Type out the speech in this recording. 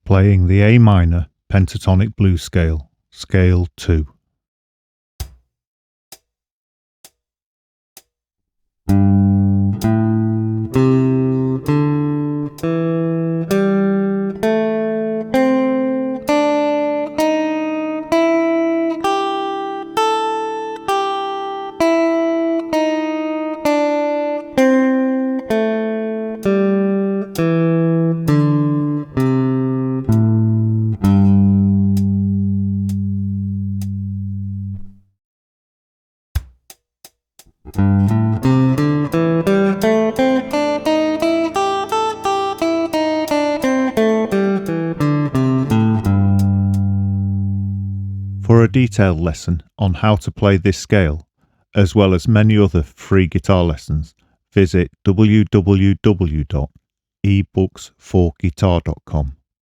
playing the A minor pentatonic blues scale, scale 2. For a detailed lesson on how to play this scale, as well as many other free guitar lessons, visit www.ebooks4guitar.com.